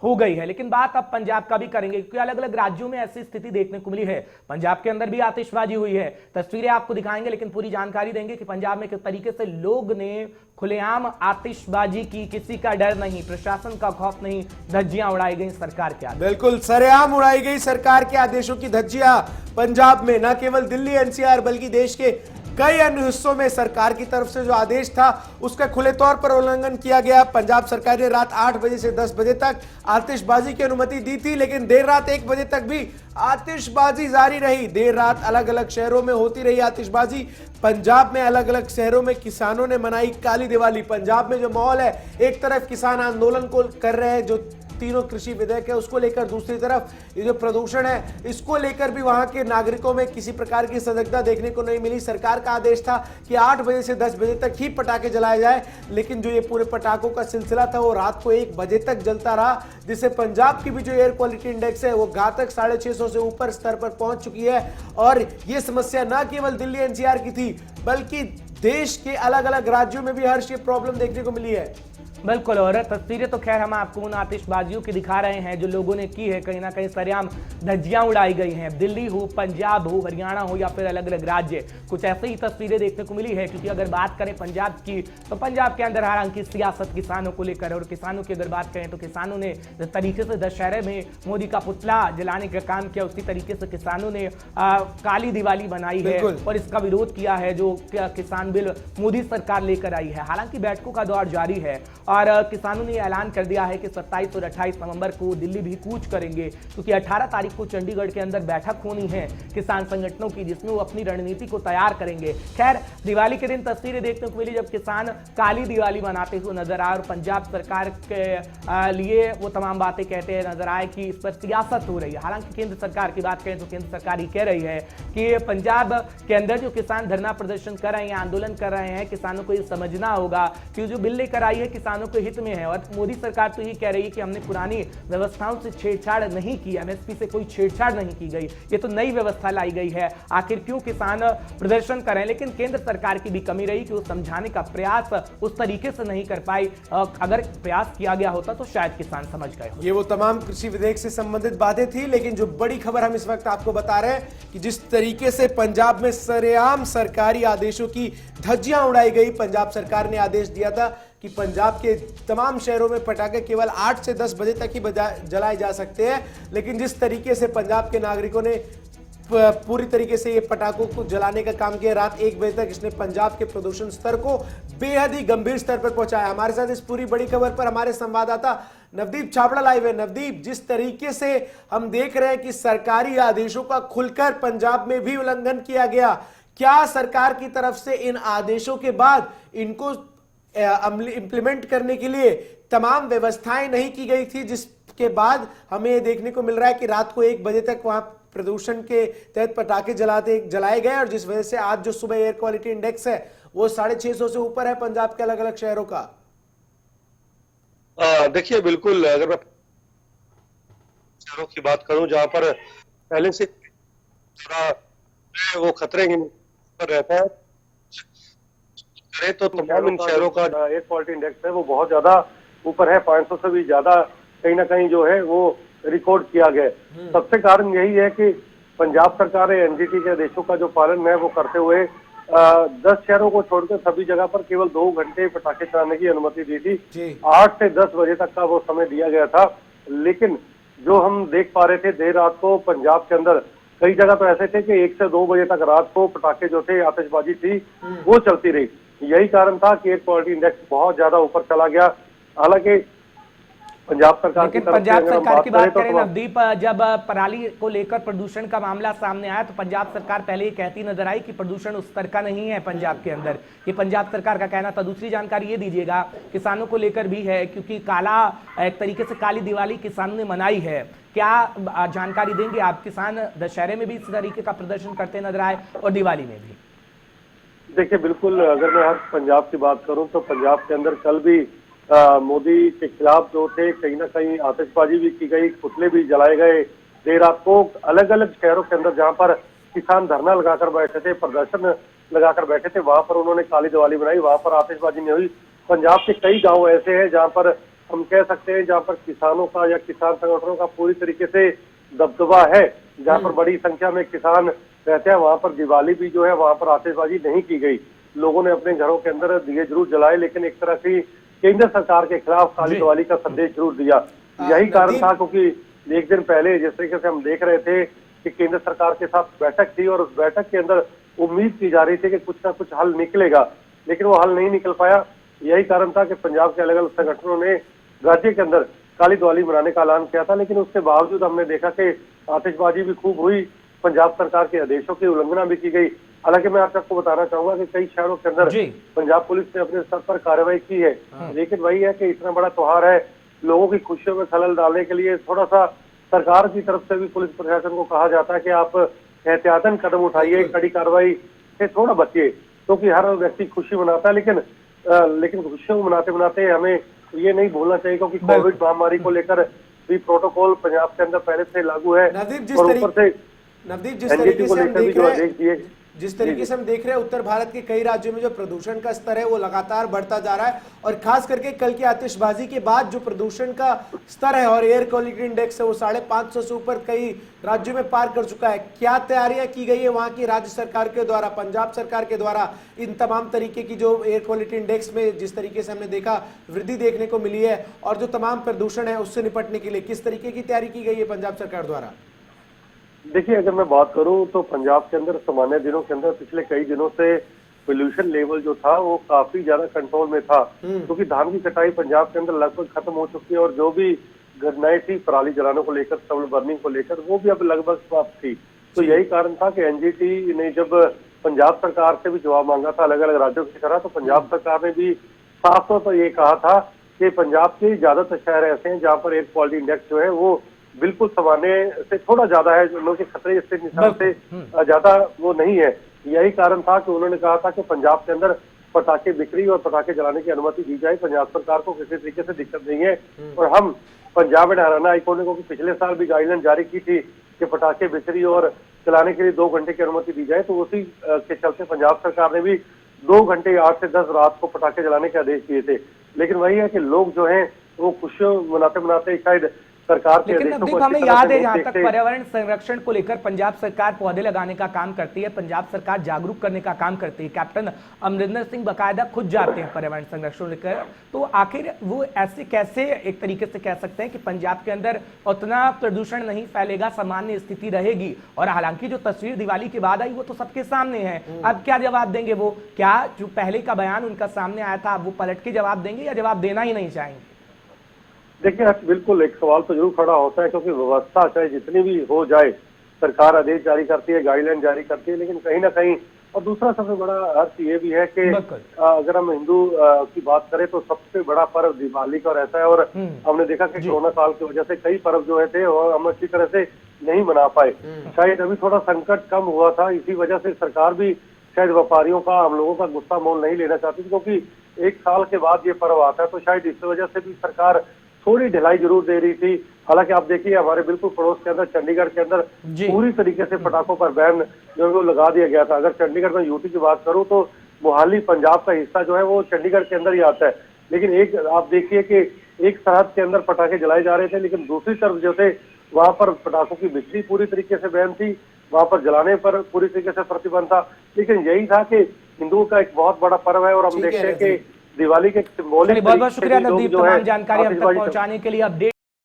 हो गई है। लेकिन बात अब पंजाब का भी करेंगे, क्योंकि अलग अलग राज्यों में ऐसी स्थिति देखने को मिली है। पंजाब के अंदर भी आतिशबाजी हुई है, तस्वीरें आपको दिखाएंगे, लेकिन पूरी जानकारी देंगे कि पंजाब में किस तरीके से लोग ने खुलेआम आतिशबाजी की, किसी का डर नहीं, प्रशासन का खौफ नहीं, धज्जियां उड़ाई गई सरकार के आदेश। बिल्कुल सरेआम उड़ाई गई सरकार के आदेशों की धज्जियां पंजाब में। न केवल दिल्ली एनसीआर बल्कि देश के कई अन्य हिस्सों में सरकार की तरफ से जो आदेश था उसका खुले तौर पर उल्लंघन किया गया। पंजाब सरकार ने रात 8 बजे से 10 बजे तक आतिशबाजी की अनुमति दी थी, लेकिन देर रात 1 बजे तक भी आतिशबाजी जारी रही। देर रात अलग अलग शहरों में होती रही आतिशबाजी। पंजाब में अलग अलग शहरों में किसानों ने मनाई काली दिवाली। पंजाब में जो माहौल है, एक तरफ किसान आंदोलन को कर रहे हैं जो तीनों कृषि विधेयक है उसको लेकर, दूसरी तरफ ये जो प्रदूषण है इसको लेकर भी वहां के नागरिकों में किसी प्रकार की सजगता देखने को नहीं मिली। सरकार का आदेश था कि 8 बजे से 10 बजे तक ही पटाखे जलाए जाए, लेकिन जो ये पूरे पटाखों का सिलसिला था वो रात को 1 बजे तक जलता रहा, जिससे पंजाब की भी जो एयर क्वालिटी इंडेक्स है वो घातक 650 से ऊपर स्तर पर पहुंच चुकी है। और ये समस्या न केवल दिल्ली एनसीआर की थी बल्कि देश के अलग अलग राज्यों में भी हर्ष ये प्रॉब्लम देखने को मिली है। बिल्कुल, और तस्वीरें तो खैर हम आपको उन आतिशबाजियों की दिखा रहे हैं जो लोगों ने की है। कहीं ना कहीं सरेआम धज्जियां उड़ाई गई हैं। दिल्ली हो, पंजाब हो, हरियाणा हो या फिर अलग अलग राज्य, कुछ ऐसे ही तस्वीरें देखने को मिली है। क्योंकि अगर बात करें पंजाब की तो पंजाब के अंदर हालांकि सियासत किसानों को लेकर, और किसानों की अगर बात करें तो किसानों ने जिस तरीके से दशहरे में मोदी का पुतला जलाने का काम किया, उसी तरीके से किसानों ने काली दिवाली बनाई है और इसका विरोध किया है जो किसान बिल मोदी सरकार लेकर आई है। हालांकि बैठकों का दौर जारी है और किसानों ने ऐलान कर दिया है कि 27 और 28 नवंबर को दिल्ली भी कूच करेंगे, क्योंकि 18 तारीख को चंडीगढ़ के अंदर बैठक होनी है किसान संगठनों की, जिसमें वो अपनी रणनीति को तैयार करेंगे। खैर, दिवाली के दिन तस्वीरें देखने को मिली जब किसान काली दिवाली मनाते हुए नजर आए और पंजाब सरकार के लिए वो तमाम बातें कहते हुए नजर आए कि इस पर सियासत हो रही है। हालांकि केंद्र सरकार की बात करें तो केंद्र सरकार ही कह रही है कि पंजाब के अंदर जो किसान धरना प्रदर्शन कर रहे हैं, आंदोलन कर रहे हैं, किसानों को ये समझना होगा कि जो बिल लेकर आई है किसानों के हित में है। और मोदी सरकार तो ये कह रही है कि हमने पुरानी व्यवस्थाओं से छेड़छाड़ नहीं की, एमएसपी से कोई छेड़छाड़ नहीं की गई, ये तो नई व्यवस्था लाई गई है। आखिर क्यों किसान प्रदर्शन कर रहे हैं? लेकिन केंद्र सरकार की भी कमी रही कि वो समझाने का प्रयास उस तरीके से नहीं कर पाई। अगर प्रयास किया गया होता तो शायद किसान समझ गए। ये वो तमाम कृषि विधेयक से संबंधित बातें थी, लेकिन जो बड़ी खबर हम इस वक्त आपको बता रहे हैं कि जिस तरीके से पंजाब में सरेआम सरकारी आदेशों की धज्जियां उड़ाई गई। पंजाब सरकार ने आदेश दिया था कि पंजाब के तमाम शहरों में पटाखे केवल 8 से 10 बजे तक ही जलाए जा सकते हैं, लेकिन जिस तरीके से पंजाब के नागरिकों ने पूरी तरीके से ये पटाखों को जलाने का काम किया रात 1 बजे तक, इसने पंजाब के प्रदूषण स्तर को बेहद ही गंभीर स्तर पर पहुंचाया। हमारे साथ इस पूरी बड़ी खबर पर हमारे संवाददाता नवदीप छाबड़ा लाइव है। नवदीप, जिस तरीके से हम देख रहे हैं कि सरकारी आदेशों का खुलकर पंजाब में भी उल्लंघन किया गया, क्या सरकार की तरफ से इन आदेशों के बाद इनको इंप्लीमेंट करने के लिए तमाम व्यवस्थाएं नहीं की गई थी, जिसके बाद हमें ये देखने को मिल रहा है कि रात को 1 बजे तक वहां प्रदूषण के तहत पटाखे जलाए गए, और जिस वजह से आज जो सुबह एयर क्वालिटी इंडेक्स है वो 650 से ऊपर है पंजाब के अलग अलग शहरों का। देखिए, बिल्कुल, अगर मैं शहरों की बात करूं जहां पर पहले से वो खतरे पर रहता है, तो तमाम इन शहरों का एयर क्वालिटी इंडेक्स है वो बहुत ज्यादा ऊपर है, 500 से भी ज्यादा कहीं ना कहीं जो है वो रिकॉर्ड किया गया। सबसे कारण यही है कि पंजाब सरकार एनजीटी के आदेशों का जो पालन है वो करते हुए 10 शहरों को छोड़कर सभी जगह पर केवल 2 घंटे पटाखे चलाने की अनुमति दी थी। 8 से 10 बजे तक का वो समय दिया गया था, लेकिन जो हम देख पा रहे थे देर रात को पंजाब के अंदर कई जगह तो ऐसे थे कि 1 से 2 बजे तक रात को पटाखे जो थे, आतिशबाजी थी वो चलती रही। यही कारण था कि एयर क्वालिटी इंडेक्स बहुत ज्यादा ऊपर चला गया। हालांकि पंजाब सरकार की बात करें नवदीप, जब पराली को लेकर प्रदूषण का मामला सामने आया तो पंजाब सरकार पहले ही कहती नजर आई कि प्रदूषण उस स्तर का नहीं है पंजाब के अंदर, ये पंजाब सरकार का कहना था। दूसरी जानकारी ये दीजिएगा, किसानों को लेकर भी है, क्योंकि एक तरीके से काली दिवाली किसानों ने मनाई है, क्या जानकारी देंगे आप? किसान दशहरे में भी इस तरीके का प्रदर्शन करते नजर आए और दिवाली में भी। देखिए, बिल्कुल, अगर मैं आज पंजाब की बात करूं तो पंजाब के अंदर कल भी मोदी के खिलाफ जो थे कहीं ना कहीं आतिशबाजी भी की गई, पुतले भी जलाए गए। देर रात को अलग अलग शहरों के अंदर जहां पर किसान धरना लगाकर बैठे थे, प्रदर्शन लगाकर बैठे थे, वहां पर उन्होंने काली दिवाली बनाई, वहां पर आतिशबाजी नहीं हुई। पंजाब के कई गांव ऐसे हैं जहां पर हम कह सकते हैं जहाँ पर किसानों का या किसान संगठनों का पूरी तरीके से दबदबा है, जहाँ पर बड़ी संख्या में किसान रहते हैं, वहां पर दिवाली भी जो है वहां पर आतिशबाजी नहीं की गई। लोगों ने अपने घरों के अंदर दिए जरूर जलाए, लेकिन एक तरह से केंद्र सरकार के खिलाफ काली दिवाली का संदेश जरूर दिया। यही कारण था, क्योंकि एक दिन पहले जिस तरीके से हम देख रहे थे कि केंद्र सरकार के साथ बैठक थी और उस बैठक के अंदर उम्मीद की जा रही थी कि कुछ ना कुछ हल निकलेगा, लेकिन वो हल नहीं निकल पाया। यही कारण था कि पंजाब के अलग अलग संगठनों ने राज्य के अंदर काली दिवाली मनाने का ऐलान किया था, लेकिन उसके बावजूद हमने देखा कि आतिशबाजी भी खूब हुई, पंजाब सरकार के आदेशों की उल्लंघना भी की गई। हालांकि मैं आप सबको बताना चाहूंगा कि कई शहरों के अंदर पंजाब पुलिस ने अपने स्तर पर कार्रवाई की है, लेकिन वही है कि इतना बड़ा त्योहार है, लोगों की खुशियों में खलल डालने के लिए थोड़ा सा सरकार की तरफ से भी पुलिस प्रशासन को कहा जाता है कि आप एहतियातन कदम उठाइए, कड़ी कार्रवाई से थोड़ा बचिए, क्योंकि हर व्यक्ति खुशी मनाता है, लेकिन खुशियों को मनाते मनाते हमें ये नहीं भूलना चाहिए, क्योंकि कोविड महामारी को लेकर भी प्रोटोकॉल पंजाब के अंदर पहले से लागू है। और ऊपर से नवदीप, जिस तरीके से हम देख रहे हैं उत्तर भारत के कई राज्यों में जो प्रदूषण का स्तर है वो लगातार बढ़ता जा रहा है, और खास करके कल की आतिशबाजी के बाद जो प्रदूषण का स्तर है और एयर क्वालिटी इंडेक्स है वो 550 से ऊपर कई राज्यों में पार कर चुका है। क्या तैयारियां की गई है वहां की राज्य सरकार के द्वारा, पंजाब सरकार के द्वारा, इन तमाम तरीके की जो एयर क्वालिटी इंडेक्स में जिस तरीके से हमने देखा वृद्धि देखने को मिली है, और जो तमाम प्रदूषण है उससे निपटने के लिए किस तरीके की तैयारी की गई है पंजाब सरकार द्वारा? देखिए, अगर मैं बात करूं तो पंजाब के अंदर सामान्य दिनों के अंदर पिछले कई दिनों से पोल्यूशन लेवल जो था वो काफी ज्यादा कंट्रोल में था, क्योंकि धान की कटाई पंजाब के अंदर लगभग खत्म हो चुकी है, और जो भी घटनाएं थी पराली जलाने को लेकर, स्टबल बर्निंग को लेकर, वो भी अब लगभग समाप्त थी। तो यही कारण था कि एनजीटी ने जब पंजाब सरकार से भी जवाब मांगा था अलग अलग राज्यों की तरह, तो पंजाब सरकार ने भी साफ तौर पर ये कहा था कि पंजाब के ज्यादातर शहर ऐसे हैं जहाँ पर एयर क्वालिटी इंडेक्स जो है वो बिल्कुल सामान्य से थोड़ा ज्यादा है, जो लोगों के खतरे से निशान से ज्यादा वो नहीं है। यही कारण था कि उन्होंने कहा था कि पंजाब के अंदर पटाखे बिक्री और पटाखे जलाने की अनुमति दी जाए, पंजाब सरकार को किसी तरीके से दिक्कत नहीं है। और हम पंजाब एंड हरियाणा हाईकोर्ट ने को पिछले साल भी गाइडलाइन जारी की थी कि पटाखे बिक्री और चलाने के लिए 2 घंटे की अनुमति दी जाए, तो उसी के चलते पंजाब सरकार ने भी 2 घंटे 8 से 10 रात को पटाखे जलाने के आदेश दिए थे। लेकिन वही है कि लोग जो हैं वो खुशियों मनाते मनाते शायद सरकार के लेकिन नवदीप, हमें याद है जहां तक पर्यावरण संरक्षण को लेकर पंजाब सरकार पौधे लगाने का काम करती है, पंजाब सरकार जागरूक करने का काम करती है, कैप्टन अमरिंदर सिंह बकायदा खुद जाते हैं पर्यावरण संरक्षण लेकर, तो आखिर वो ऐसे कैसे एक तरीके से कह सकते हैं कि पंजाब के अंदर उतना प्रदूषण नहीं फैलेगा, सामान्य स्थिति रहेगी? और हालांकि जो तस्वीर दिवाली के बाद आई वो तो सबके सामने है, अब क्या जवाब देंगे वो? क्या जो पहले का बयान उनका सामने आया था वो पलट के जवाब देंगे या जवाब देना ही नहीं चाहेंगे? देखिए, बिल्कुल एक सवाल तो जरूर खड़ा होता है, क्योंकि व्यवस्था चाहे जितनी भी हो जाए, सरकार आदेश जारी करती है, गाइडलाइन जारी करती है, लेकिन कहीं ना कहीं, और दूसरा सबसे बड़ा अर्थ ये भी है कि अगर हम हिंदू की बात करें तो सबसे बड़ा पर्व दिवाली का ऐसा है, और हमने देखा कि कोरोना काल की वजह से कई पर्व जो है थे और हम अच्छी तरह से नहीं मना पाए। शायद अभी थोड़ा संकट कम हुआ था, इसी वजह से सरकार भी शायद व्यापारियों का, हम लोगों का गुस्सा मोल नहीं लेना चाहती, क्योंकि 1 साल के बाद ये पर्व आता है, तो शायद इस वजह से भी सरकार थोड़ी ढिलाई जरूर दे रही थी। हालांकि आप देखिए हमारे बिल्कुल पड़ोस के अंदर चंडीगढ़ के अंदर पूरी तरीके से पटाखों पर बैन जो है वो लगा दिया गया था। अगर चंडीगढ़ में यूटी की बात करूं तो मोहाली पंजाब का हिस्सा जो है वो चंडीगढ़ के अंदर ही आता है, लेकिन एक आप देखिए कि एक सरहद के अंदर पटाखे जलाए जा रहे थे, लेकिन दूसरी तरफ जो थे वहां पर पटाखों की बिक्री पूरी तरीके से बैन थी, वहां पर जलाने पर पूरी तरीके से प्रतिबंध था। लेकिन यही था कि हिंदुओं का एक बहुत बड़ा पर्व है, और हम देखते हैं कि दिवाली के सिंबॉलिक बहुत बहुत शुक्रिया नवदीप, तमाम जानकारी हम तक पहुंचाने के लिए। अपडेट